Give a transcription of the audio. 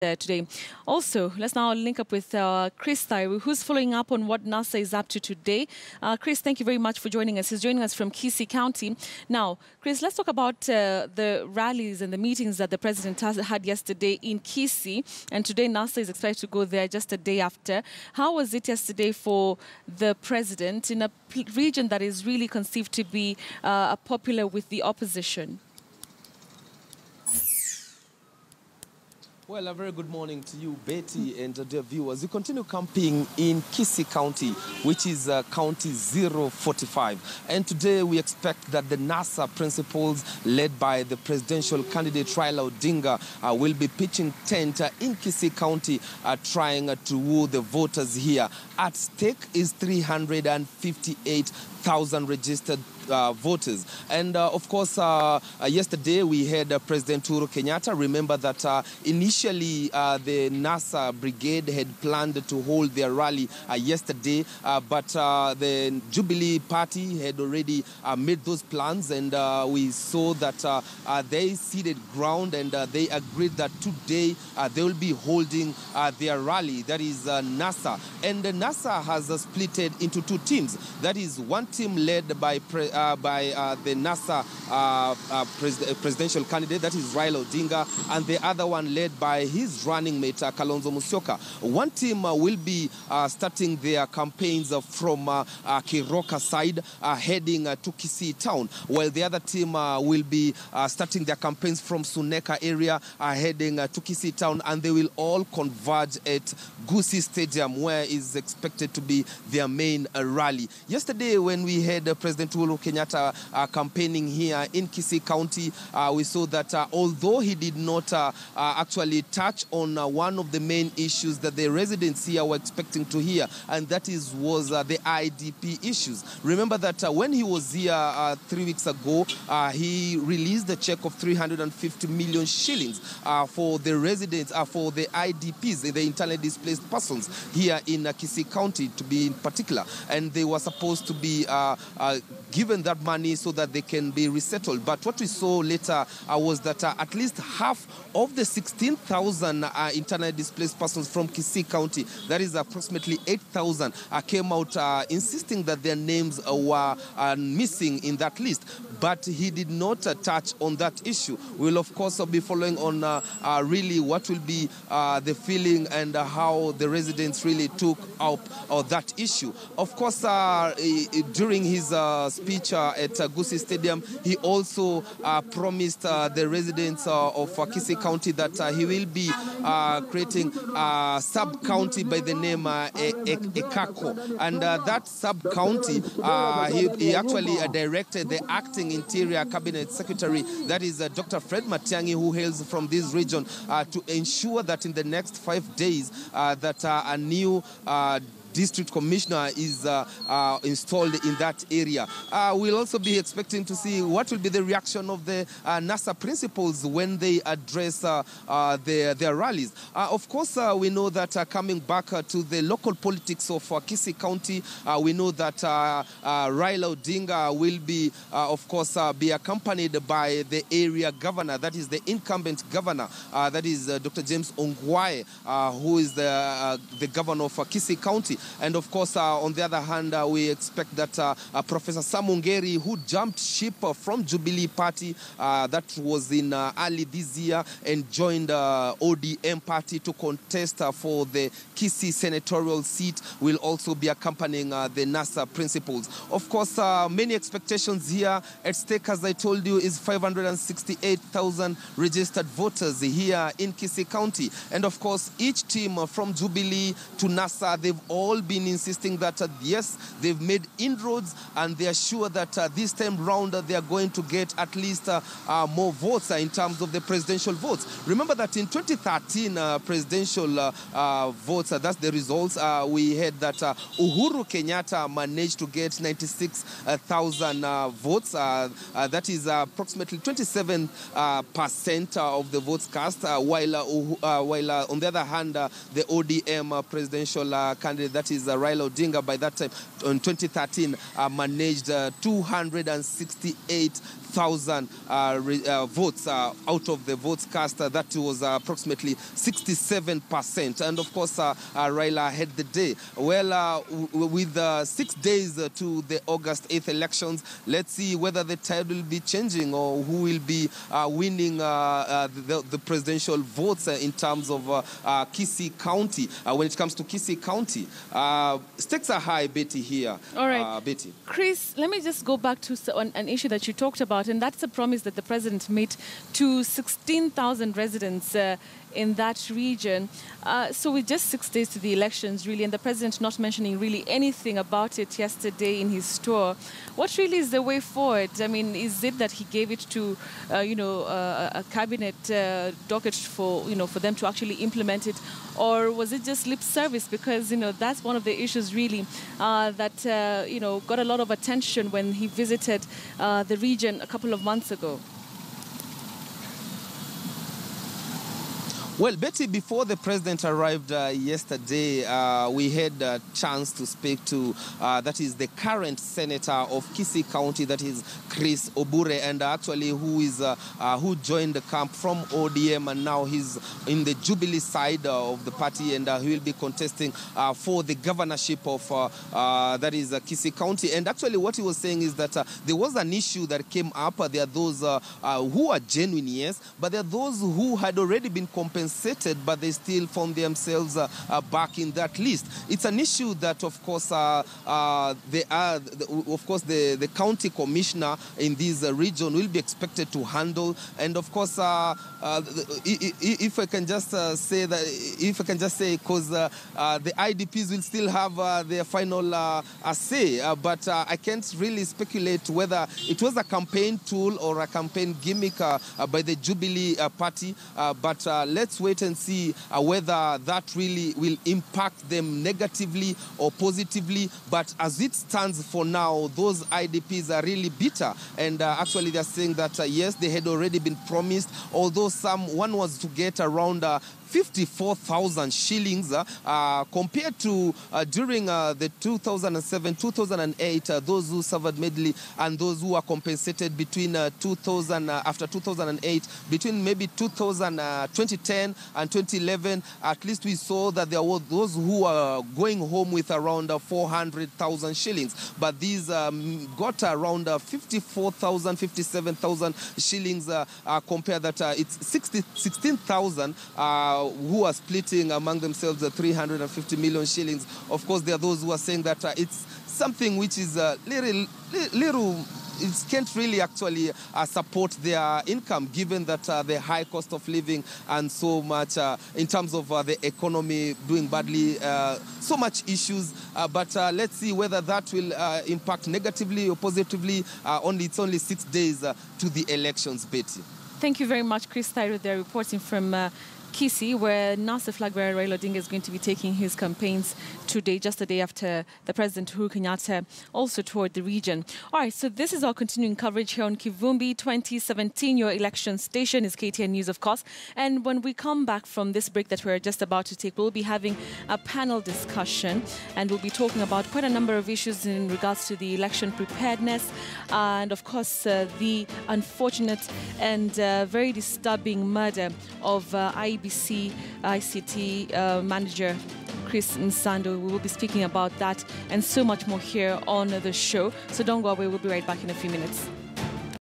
today. Also, let's now link up with Chris Thairu, who's following up on what NASA is up to today. Chris, thank you very much for joining us. He's joining us from Kisii County. Now, Chris, let's talk about the rallies and the meetings that the president had yesterday in Kisii. And today, NASA is expected to go there just a day after. How was it yesterday for the president in a region that is really conceived to be popular with the opposition? Well, a very good morning to you, Betty, and dear viewers. We continue camping in Kisii County, which is County 045. And today we expect that the NASA principals, led by the presidential candidate Raila Odinga, will be pitching tent in Kisii County, trying to woo the voters here. At stake is 358,000 registered voters. And of course, yesterday we had President Uhuru Kenyatta. Remember that initially the NASA brigade had planned to hold their rally yesterday, but the Jubilee party had already made those plans, and we saw that they ceded ground, and they agreed that today they will be holding their rally. That is NASA. And NASA has split it into two teams. That is one team led by the NASA presidential candidate, that is Raila Odinga, and the other one led by his running mate, Kalonzo Musyoka. One team will be starting their campaigns from Kiroka side, heading to Kisii town, while the other team will be starting their campaigns from Suneka area, heading to Kisii town, and they will all converge at Kisii Stadium, where is expected to be their main rally. Yesterday, when we had President Uhuru Kenyatta campaigning here in Kisii County, we saw that although he did not actually touch on one of the main issues that the residents here were expecting to hear, and that was the IDP issues. Remember that when he was here 3 weeks ago, he released a check of 350 million shillings for the residents, for the IDPs, the internally displaced persons here in Kisii County, to be in particular, and they were supposed to be given that money so that they can be resettled. But what we saw later was that at least half of the 16,000 internally displaced persons from Kisii County, that is approximately 8,000, came out insisting that their names were missing in that list. But he did not touch on that issue. We will, of course, be following on really what will be the feeling and how the residents really took up that issue. Of course, during his speech at Kisii Stadium, he also promised the residents of Kisii County that he will be creating a sub-county by the name Ekako. And that sub-county, he actually directed the acting Interior Cabinet Secretary, that is Dr. Fred Matiang'i, who hails from this region, to ensure that in the next 5 days that a new district commissioner is installed in that area. We'll also be expecting to see what will be the reaction of the NASA principals when they address their rallies. Of course, we know that coming back to the local politics of Kisii County, we know that Raila Odinga will be, of course, be accompanied by the area governor, that is the incumbent governor, that is Dr. James Ongwae, who is the governor of Kisii County. And of course, on the other hand, we expect that Professor Samungeri, who jumped ship from Jubilee Party, that was in early this year, and joined ODM Party to contest for the Kisii senatorial seat, will also be accompanying the NASA principals. Of course, many expectations here at stake, as I told you, is 568,000 registered voters here in Kisii County. And of course, each team from Jubilee to NASA, they've all been insisting that yes, they've made inroads, and they are sure that this time round they are going to get at least more votes in terms of the presidential votes. Remember that in 2013 presidential votes, that's the results, we had that Uhuru Kenyatta managed to get 96,000 votes. That is approximately 27% of the votes cast, while on the other hand, the ODM presidential candidate, that is Raila Odinga, by that time, in 2013, managed 268,000 votes out of the votes cast. That was approximately 67%. And of course, Raila had the day. Well, with 6 days to the August 8th elections, let's see whether the tide will be changing or who will be winning the presidential votes in terms of Kisii County. When it comes to Kisii County, stakes are high, Betty, here. All right. Betty. Chris, let me just go back to an issue that you talked about, and that's a promise that the president made to 16,000 residents in that region. So with just 6 days to the elections, really, and the president not mentioning really anything about it yesterday in his tour, what really is the way forward? I mean, is it that he gave it to, a cabinet docket for them to actually implement it, or was it just lip service? Because, that's one of the issues really that, got a lot of attention when he visited the region a couple of months ago. Well, Betty, before the president arrived yesterday, we had a chance to speak to, that is the current senator of Kisii County, that is Chris Obure, and actually who joined the camp from ODM, and now he's in the Jubilee side of the party, and he will be contesting for the governorship of, that is Kisii County. And actually what he was saying is that there was an issue that came up. There are those who are genuine, yes, but there are those who had already been compensated, but they still found themselves back in that list. It's an issue that, of course, the county commissioner in this region will be expected to handle. And of course, if I can just say, because the IDPs will still have their final say, but I can't really speculate whether it was a campaign tool or a campaign gimmick by the Jubilee party. But let's wait and see whether that really will impact them negatively or positively. But as it stands for now, those IDPs are really bitter. And actually they're saying that, yes, they had already been promised, although one was to get around 54,000 shillings compared to during the 2007-2008, those who suffered medley and those who were compensated between after 2008, between maybe 2010 and 2011, at least we saw that there were those who were going home with around 400,000 shillings. But these got around 54,000, 57,000 shillings compared that it's 16,000 who are splitting among themselves 350 million shillings. Of course, there are those who are saying that it's something which is little, it can't really actually support their income, given that the high cost of living and so much in terms of the economy doing badly, so much issues. But let's see whether that will impact negatively or positively. It's only 6 days to the elections, Betty. Thank you very much, Chris Tyro, there reporting from Kisii, where NASA flag bearer Raila Odinga is going to be taking his campaigns today, just a day after the President Uhuru Kenyatta also toured the region. All right, so this is our continuing coverage here on Kivumbi 2017. Your election station is KTN News, of course. And when we come back from this break that we're just about to take, we'll be having a panel discussion, and we'll be talking about quite a number of issues in regards to the election preparedness and, of course, the unfortunate and very disturbing murder of IBC ICT manager Chris Nsando. We will be speaking about that and so much more here on the show. So don't go away. We'll be right back in a few minutes.